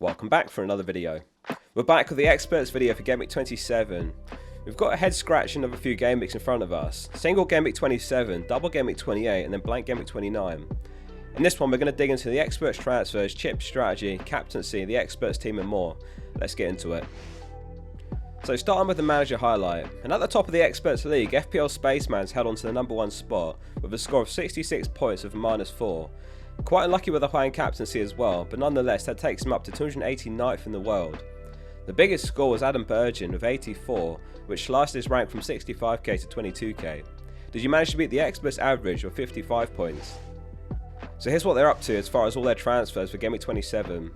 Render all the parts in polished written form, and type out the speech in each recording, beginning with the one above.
Welcome back for another video. We're back with the experts video for Gameweek 27. We've got a head scratching of a few game weeks in front of us. Single Gameweek 27, double Gameweek 28 and then blank Gameweek 29. In this one we're going to dig into the experts transfers, chip strategy, captaincy, the experts team and more. Let's get into it. So starting with the manager highlight, and at the top of the experts league, FPL Spaceman's held on to the number 1 spot with a score of 66 points with a -4. Quite unlucky with a high in captaincy as well, but nonetheless that takes him up to 289th in the world. The biggest score was Adam Burgin with 84, which sliced his rank from 65k to 22k. Did you manage to beat the experts average of 55 points? So here's what they're up to as far as all their transfers for Gameweek 27.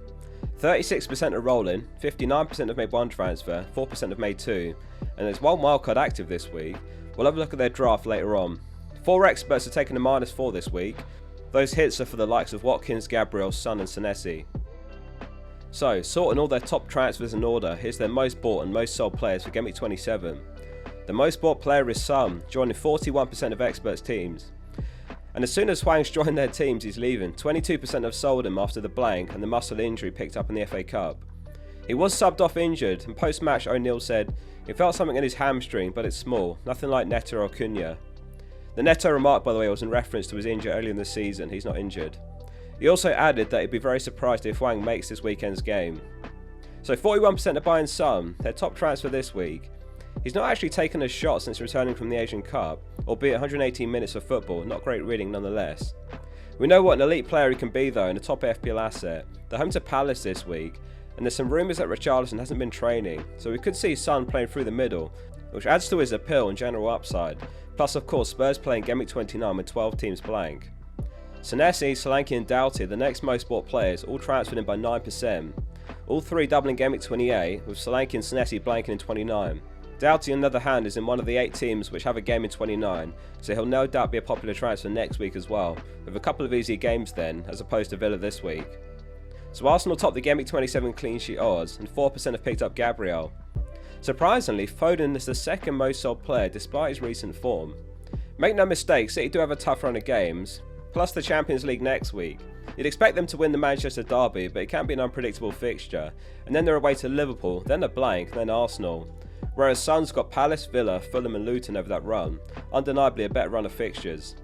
36% are rolling, 59% have made one transfer, 4% have made two, and there's one wildcard active this week. We'll have a look at their draft later on. 4 experts are taking a -4 this week. Those hits are for the likes of Watkins, Gabriel, Son and Senesi. So, sorting all their top transfers in order, here's their most bought and most sold players for Gameweek 27. The most bought player is Son, joining 41% of experts teams. And as soon as Hwang's joined their teams, he's leaving. 22% have sold him after the blank and the muscle injury picked up in the FA Cup. He was subbed off injured, and post-match O'Neill said he felt something in his hamstring, but it's small, nothing like Neto or Cunha. The Neto remark, by the way, was in reference to his injury earlier in the season. He's not injured. He also added that he'd be very surprised if Hwang makes this weekend's game. So 41% are buying Son, their top transfer this week. He's not actually taken a shot since returning from the Asian Cup, albeit 118 minutes of football, not great reading nonetheless. We know what an elite player he can be though, and a top FPL asset. They're home to Palace this week, and there's some rumours that Richarlison hasn't been training, so we could see Son playing through the middle, which adds to his appeal and general upside. Plus of course Spurs playing Gameweek 29 with 12 teams blank. Senesi, Solanke and Doughty, the next most bought players, all transferred in by 9%. All three doubling Gameweek 28, with Solanke and Senesi blanking in 29. Doughty on the other hand is in one of the 8 teams which have a game in 29, so he'll no doubt be a popular transfer next week as well, with a couple of easy games then, as opposed to Villa this week. So Arsenal top the Gameweek 27 clean sheet odds, and 4% have picked up Gabriel. Surprisingly, Foden is the second most sold player despite his recent form. Make no mistake, City do have a tough run of games, plus the Champions League next week. You'd expect them to win the Manchester derby, but it can be an unpredictable fixture, and then they're away to Liverpool, then a blank, then Arsenal. Whereas Son's got Palace, Villa, Fulham and Luton over that run, undeniably a better run of fixtures.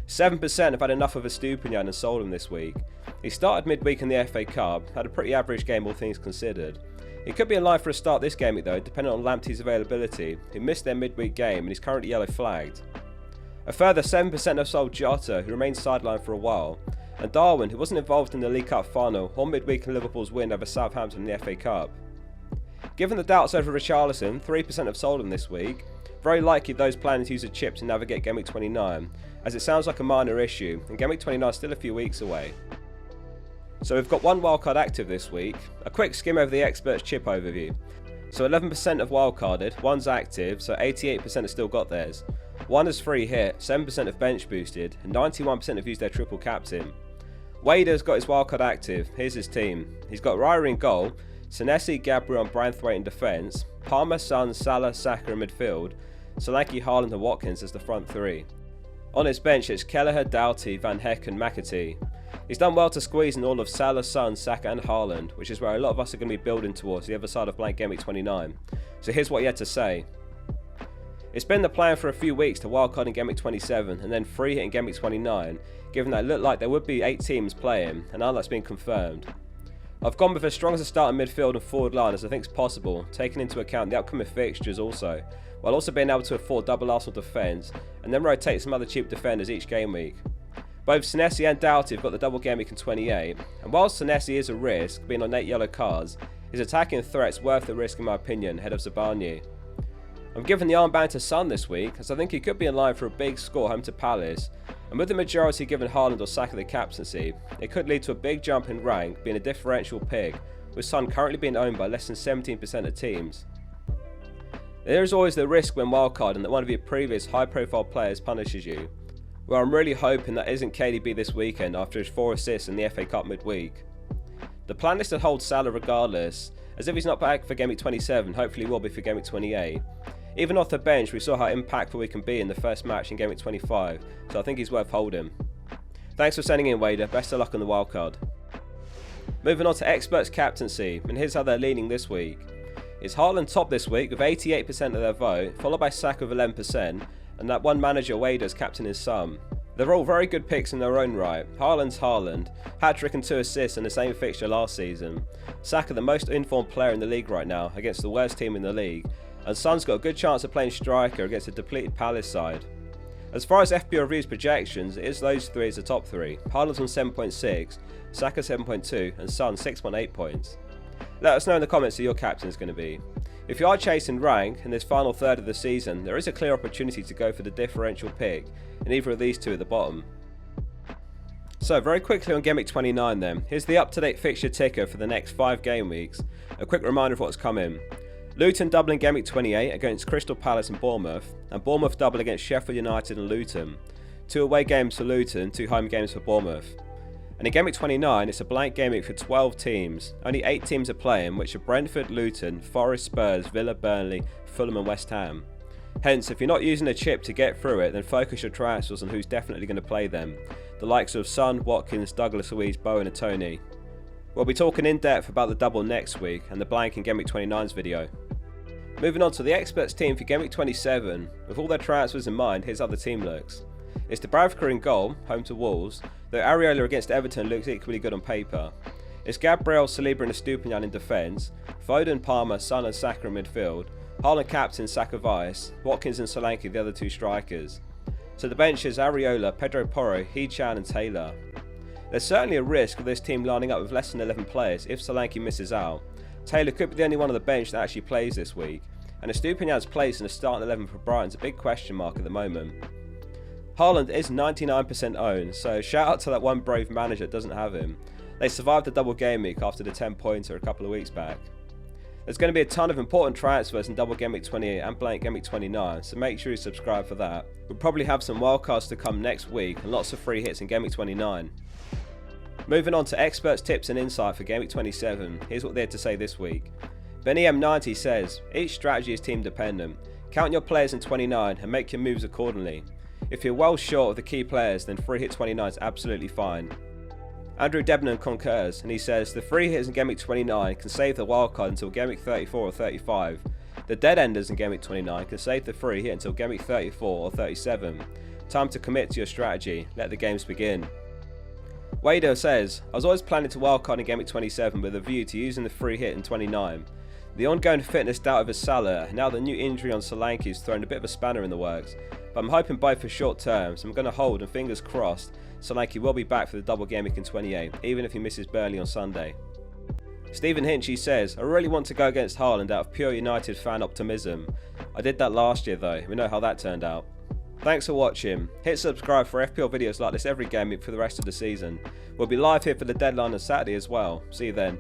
7% have had enough of Estupinian and sold him this week. He started midweek in the FA Cup, had a pretty average game all things considered. He could be in line for a start this game week though, depending on Lamptey's availability, who missed their midweek game and is currently yellow flagged. A further 7% have sold Jota, who remained sidelined for a while, and Darwin, who wasn't involved in the League Cup final or midweek in Liverpool's win over Southampton in the FA Cup. Given the doubts over Richarlison, 3% have sold him this week. Very likely those planning to use a chip to navigate Gameweek 29, as it sounds like a minor issue, and Gameweek 29 is still a few weeks away. So we've got one wildcard active this week. A quick skim over the experts chip overview. So 11% have wildcarded, 1's active, so 88% have still got theirs. 1 has free hit, 7% have bench boosted, and 91% have used their triple captain. Wader's got his wildcard active, here's his team. He's got Raya in goal, Senesi, Gabriel and Branthwaite in defence, Palmer, Son, Salah, Saka in midfield, Solanke, Haaland and Watkins as the front three. On his bench it's Kelleher, Doughty, Van Heck and McAtee. He's done well to squeeze in all of Salah, Son, Saka and Haaland, which is where a lot of us are going to be building towards the other side of blank Gameweek 29. So here's what he had to say. It's been the plan for a few weeks to wildcard in Gameweek 27 and then free hit in Gameweek 29, given that it looked like there would be 8 teams playing, and now that's been confirmed. I've gone with as strong as a start in midfield and forward line as I think is possible, taking into account the upcoming fixtures also, while also being able to afford double Arsenal defence, and then rotate some other cheap defenders each game week. Both Senesi and Doughty have got the double game week in 28, and whilst Senesi is a risk, being on 8 yellow cards, his attacking threat's worth the risk in my opinion, ahead of Zabarnyi. I'm giving the armband to Son this week, as I think he could be in line for a big score home to Palace, and with the majority giving Haaland or Saka the captaincy, it could lead to a big jump in rank, being a differential pick, with Son currently being owned by less than 17% of teams. There is always the risk when wildcarding that one of your previous high profile players punishes you. Well, I'm really hoping that isn't KDB this weekend after his 4 assists in the FA Cup midweek. The plan is to hold Salah regardless, as if he's not back for Gameweek 27, hopefully he will be for Gameweek 28. Even off the bench, we saw how impactful he can be in the first match in Gameweek 25, so I think he's worth holding. Thanks for sending in, Wader. Best of luck on the wildcard. Moving on to experts' captaincy, and here's how they're leaning this week. It's Haaland top this week with 88% of their vote, followed by Saka with 11%, and that one manager Wader's captain is Son. They're all very good picks in their own right. Haaland's Haaland, hat-trick and 2 assists in the same fixture last season. Saka the most informed player in the league right now against the worst team in the league, and Son's got a good chance of playing striker against a depleted Palace side. As far as FPL Review's projections, it is those three as the top three. Haaland's on 7.6, Saka 7.2 and Son 6.8 points. Let us know in the comments who your captain is going to be. If you are chasing rank in this final third of the season, there is a clear opportunity to go for the differential pick in either of these two at the bottom. So very quickly on Gameweek 29 then, here's the up-to-date fixture ticker for the next 5 game weeks. A quick reminder of what's coming. Luton double in Gameweek 28 against Crystal Palace and Bournemouth double against Sheffield United and Luton. 2 away games for Luton, 2 home games for Bournemouth. And in Gameweek 29, it's a blank gameweek for 12 teams. Only 8 teams are playing, which are Brentford, Luton, Forest, Spurs, Villa, Burnley, Fulham and West Ham. Hence, if you're not using a chip to get through it, then focus your transfers on who's definitely going to play them. The likes of Son, Watkins, Douglas Luiz, Bowen and Tony. We'll be talking in depth about the double next week and the blank in Gameweek 29's video. Moving on to the experts team for Gameweek 27, with all their transfers in mind, here's how the team looks. It's Dubravka in goal, home to Wolves, though Areola against Everton looks equally good on paper. It's Gabriel, Saliba and Estupiñán in defence, Foden, Palmer, Son and Saka in midfield, Haaland captain, Saka vice, Watkins and Solanke the other 2 strikers. So the bench is Areola, Pedro Porro, Hee-Chan and Taylor. There's certainly a risk of this team lining up with less than 11 players if Solanke misses out. Taylor could be the only one on the bench that actually plays this week, and Estupiñán's place in the starting 11 for Brighton's a big question mark at the moment. Haaland is 99% owned, so shout out to that one brave manager that doesn't have him. They survived the double game week after the 10-pointer a couple of weeks back. There's going to be a ton of important transfers in double game week 28 and blank game week 29, so make sure you subscribe for that. We'll probably have some wildcards to come next week and lots of free hits in game week 29. Moving on to experts tips and insight for game week 27, here's what they had to say this week. Benny M90 says, each strategy is team dependent. Count your players in 29 and make your moves accordingly. If you're well short of the key players, then free hit 29 is absolutely fine. Andrew Debnan concurs, and he says the free hits in Game Week 29 can save the wildcard until Game Week 34 or 35. The dead enders in Game Week 29 can save the free hit until Game Week 34 or 37. Time to commit to your strategy, let the games begin. Wader says, I was always planning to wildcard in Game Week 27 with a view to using the free hit in 29. The ongoing fitness doubt over Salah, and now the new injury on Solanke has thrown a bit of a spanner in the works, but I'm hoping both for short term, so I'm going to hold and fingers crossed Solanke will be back for the double game week in 28, even if he misses Burnley on Sunday. Stephen Hinchy says, I really want to go against Haaland out of pure United fan optimism. I did that last year though, we know how that turned out. Thanks for watching, hit subscribe for FPL videos like this every game week for the rest of the season. We'll be live here for the deadline on Saturday as well, see you then.